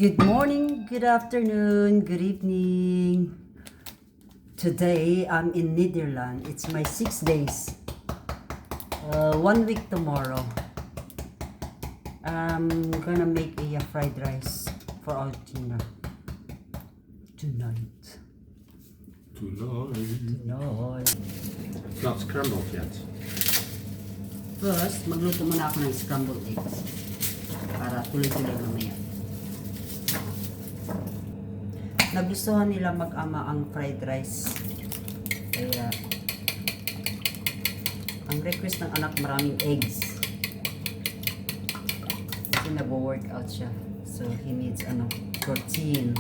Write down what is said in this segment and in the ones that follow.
Good morning, good afternoon, good evening. Today I'm in Netherlands. It's my 6 days. 1 week tomorrow. I'm gonna make a fried rice for our dinner tonight. It's not scrambled yet. First, magluto muna ako ng scrambled eggs para tuloy-tuloy mamaya. Nagustuhan nila mag-ama ang fried rice. Kaya ang request ng anak maraming eggs. Kasi nag-workout siya. So he needs protein.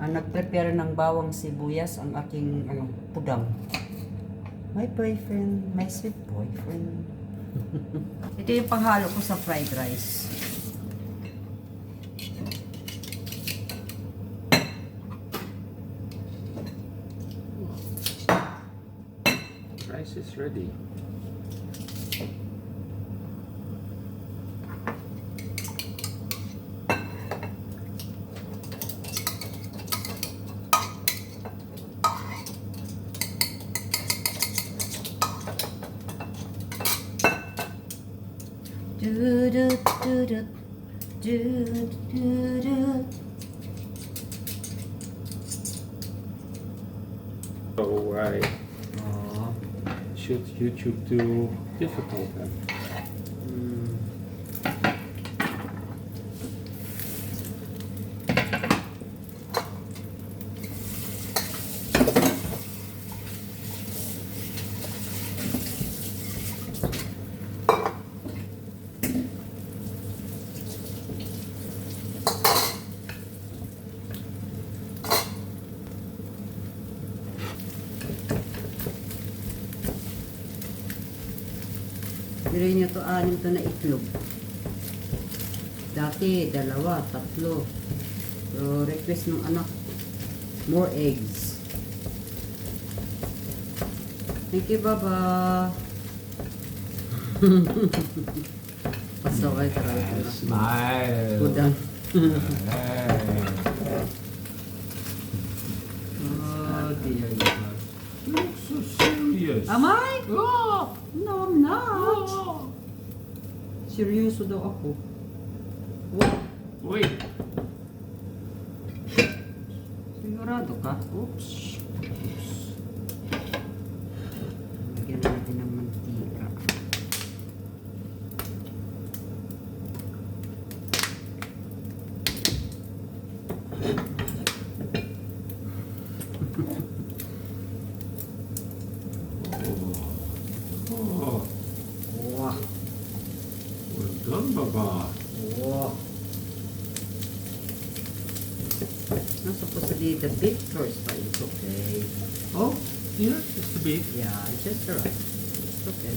Ang nag-prepare ng bawang sibuyas ang aking pudang. My boyfriend, my sweet boyfriend. Ito yung panghalo ko sa fried rice. Rice is ready. So why should YouTube do difficult then? Biruin nyo to, 6 to na itlog. Dati, 2, 3. Pero request ng anak, more eggs. Thank you, Baba. Pasaway talaga. Smile. Kudang. Oh dear God. You look so serious. Am I? Oh, No, I'm not. oh. Seryoso daw ako. Wait. Sigurado ka? Oops. Lagyan natin ng mantika. Oh, Wow. well done, Baba. Wow. Not supposed to be the beef first, but it's okay. Oh, yeah, it's the beef. Yeah, it's just alright. It's okay.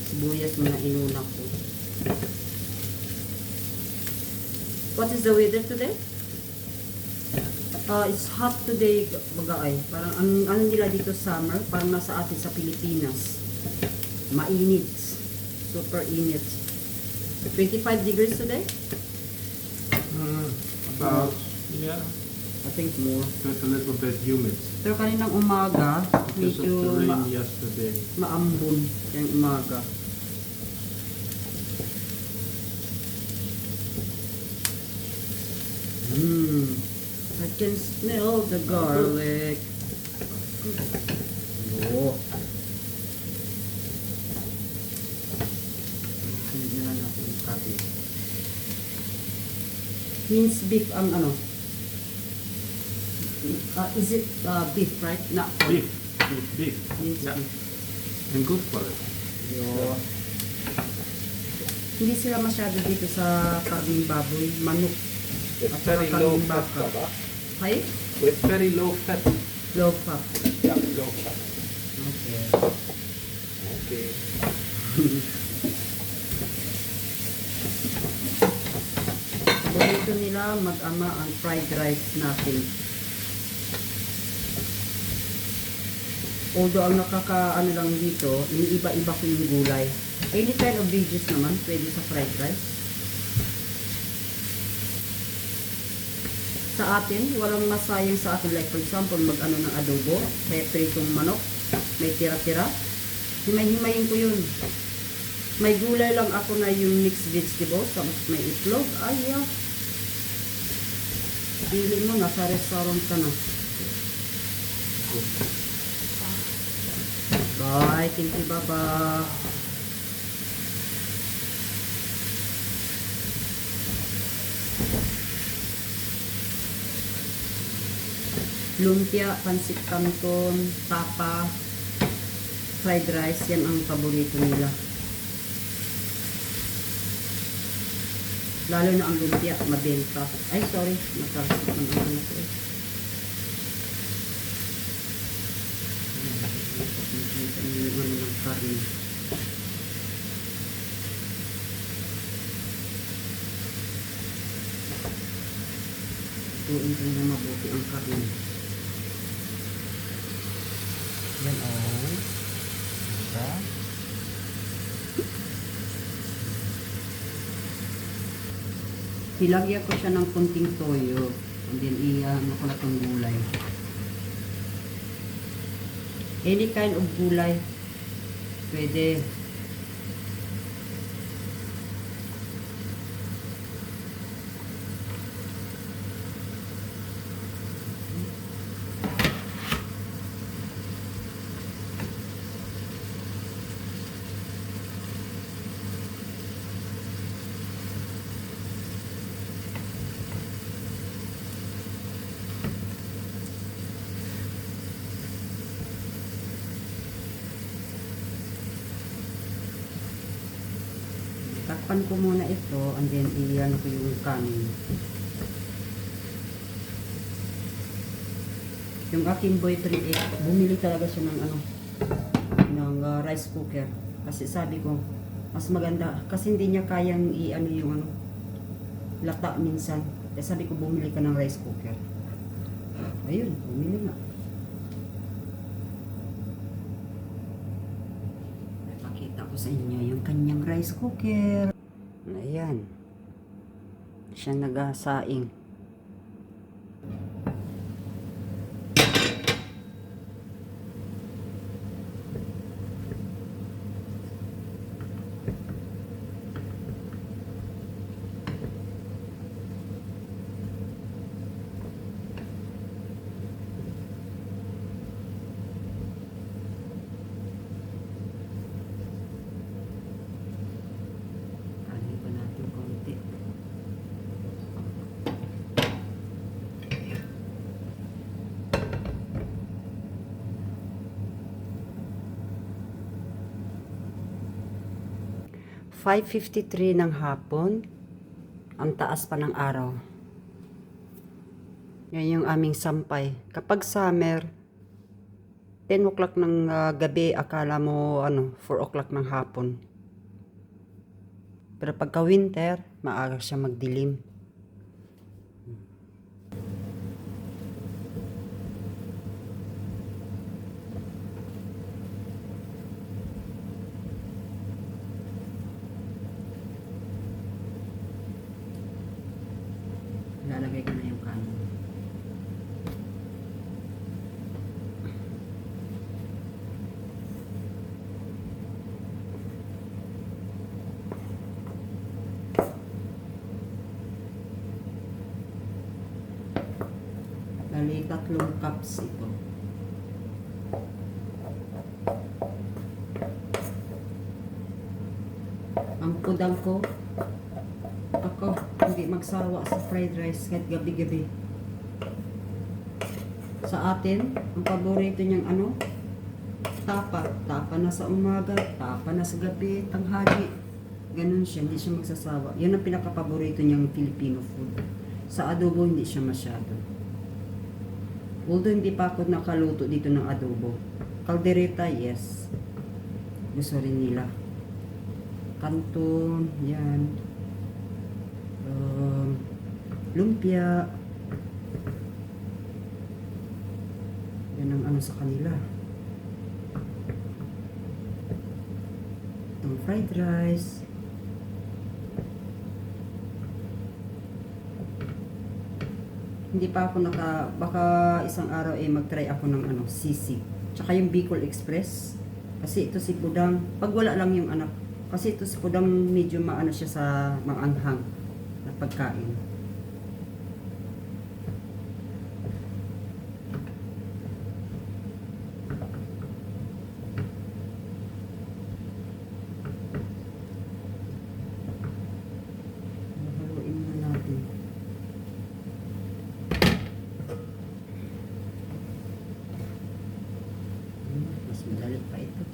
Sibuyas mo na inuna ko. What is the weather today? It's hot today, bagay. Parang ang nila dito summer, parang nasa atin sa Pilipinas. Mainit. Super init. 25 degrees today? About, yeah, I think more. but a little bit humid. Pero kaninang umaga, Because of the medyo rain yesterday. maambon yung umaga. I can smell the garlic. Oh. Hindi na natin yung cabbage. Minced beef ang is it beef, right? Not pork. Beef. Beef. Minced Yeah. beef. And good quality. Yo. Hindi sila masyado dito sa karning baboy, manok. With At very saka low karning fat, baka. Baba. Hay? With very low fat. Low fat. Yeah, low fat. Okay. Okay. paborito nila mag-ama ang fried rice natin. Although ang nakaka-ano lang dito, iniiba-iba ko yung gulay. Any kind of veggies naman, pwede sa fried rice. Sa atin, walang masayang sa atin. Like for example, mag-ano ng adobo, may pritong manok, may tira-tira. Himay-himayin ko yun. May gulay lang ako na yung mixed vegetables, tapos may itlog. Ay, yeah. Feeling mo, nasa restaurant ka na. Bye, thank you, baba. Lumpia, pansit canton, tapa, fried rice, yan ang paborito nila. Lalo na ang lumpia, mabenta. Ay, sorry, nakarasip ang ano ko eh. Yung ano ng karne. Tuin ko na mabuti ang karne. Yan o. Diba? Nilagyan ko siya ng kunting toyo. And then ano ko na itong gulay. Any kind of gulay. Pwede. Takpan ko muna ito and then iyan ko yung kanin. Yung aking boyfriend bumili talaga siya ng rice cooker. Kasi sabi ko, mas maganda kasi hindi niya kayang yung lata minsan. Kaya sabi ko bumili ka ng rice cooker. Ayun, bumili nga. Ko sa inyo yung kanyang rice cooker. Ayan. Siya nagasaing. konti. 5:53 ng hapon. Ang taas pa ng araw. Yan yung aming sampay. Kapag summer, 10 o'clock ng gabi, akala mo 4 o'clock ng hapon. Pero pagka winter, maaga siya magdilim. Lalagay ko na yung kanin. Bali, 3 cups ito. Ang pudang ko, ako, hindi magsawa sa fried rice kahit gabi-gabi. Sa atin, ang paborito niyang tapa. Tapa na sa umaga, tapa na sa gabi, tanghali. Ganun siya, hindi siya magsasawa. Yun ang pinaka-paborito niyang Filipino food. Sa adobo, hindi siya masyado. Although hindi pa ako nakaluto dito ng adobo. Caldereta, yes. Gusto rin nila. Canton, yan. lumpia. Yan ang ano sa kanila. Itong fried rice. Hindi pa ako baka isang araw mag-try ako ng ano, sisig. Tsaka yung Bicol Express. Kasi ito si Pudang, pag wala lang yung anak. Kasi ito si Pudang medyo maano siya sa maanghang na pagkain. Haluin na natin. Mas madali pa ito.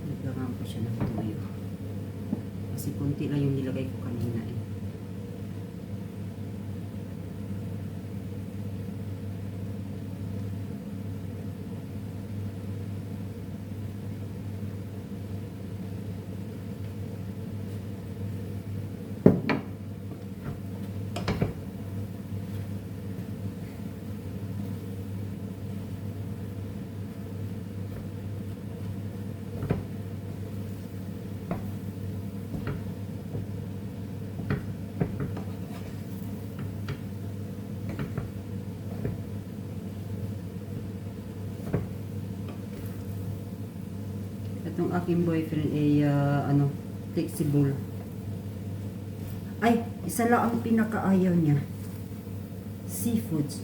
Naglagaan ko siya ng tuyo. Kasi konti lang yung nilagay ko kanina eh. Itong aking boyfriend ay ano, flexible. Ay, isa lang ang pinakaayaw niya. Seafoods.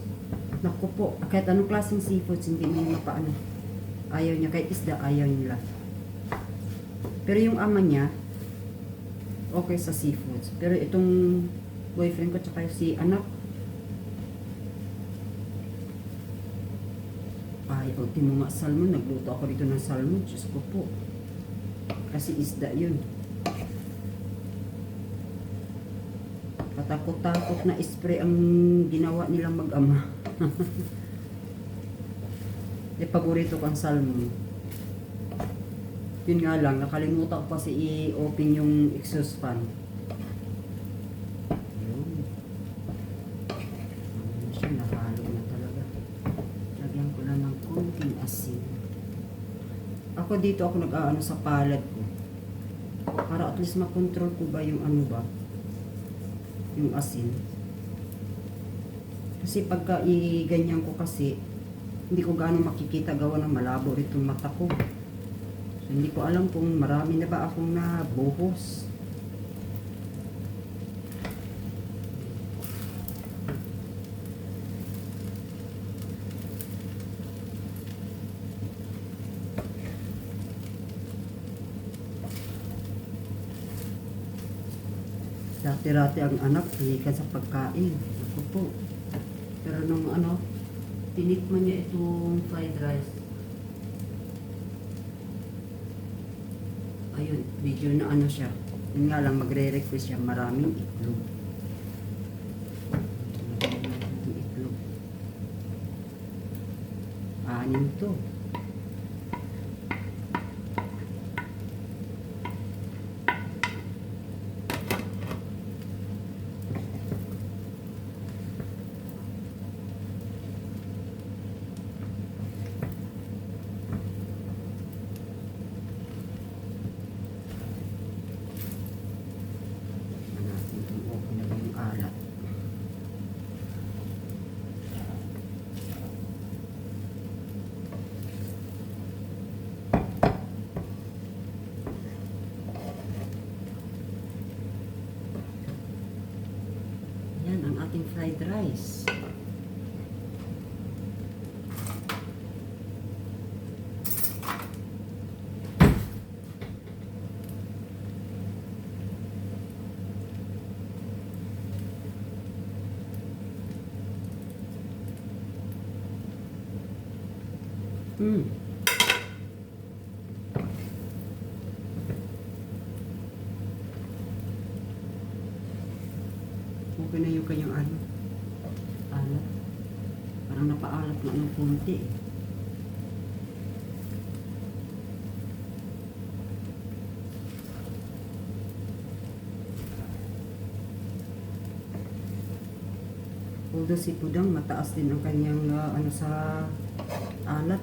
Naku po, kahit anong klaseng seafoods, hindi niya mapaano. Ayaw niya, kahit isda, ayaw nila. Pero yung ama niya, okay sa seafoods. Pero itong boyfriend ko, tsaka si anak, ay, o mo nga salmon, nagluto ako dito ng salmon, Diyos ko po. Kasi isda yun. Katakot-takot na spray ang ginawa nilang mag-ama. Di paborito ko ang salmon. Yun nga lang, nakalimutan ko kasi i-open yung exhaust fan. Yun. Ano siya, nahalo na talaga. Lagyan ko lang ng konting asin. Ako dito ako nag-aano sa palad ko. Para at least makontrol ko ba yung ano ba? Yung asin. Kasi pagka i-ganyan ko kasi, hindi ko gaano makikita gawa ng malabo rito mata ko. So, hindi ko alam kung marami na ba akong nabuhos. Dati-rati ang anak, hihikan sa pagkain. Ako po. Pero nung ano, tinikman niya itong fried rice. Ayun, video na ano siya. Yun nga lang, magre-request siya maraming itlog. Maraming itlog. 6 to. Yan ang ating fried rice. Okay ko na yung kanyang ano. Alat. Parang napaalat na ng konti. Although si Pudang mataas din ang kanyang ano sa alat.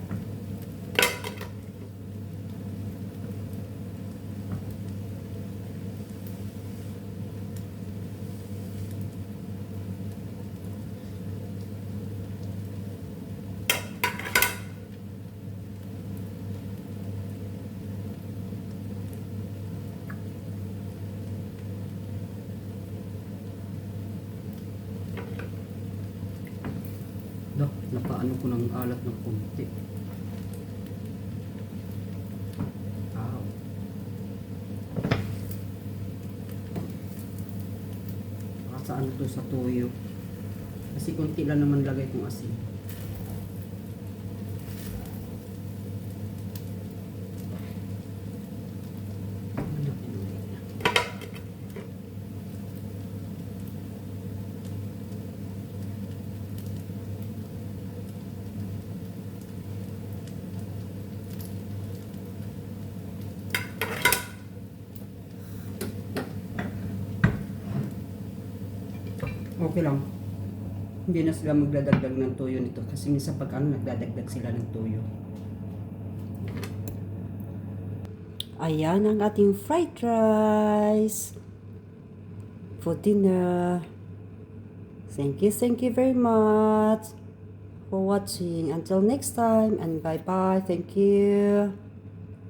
Napaano ko ng alat ng konti. Ow. Sa ano to sa toyo. Kasi konti lang naman lagay kong asin. Okay lang. Hindi na sila magdadagdag ng toyo nito kasi minsan pag ano nagdadagdag sila ng toyo. Ayan ang ating fried rice for dinner. Thank you very much for watching. Until next time and bye bye. Thank you.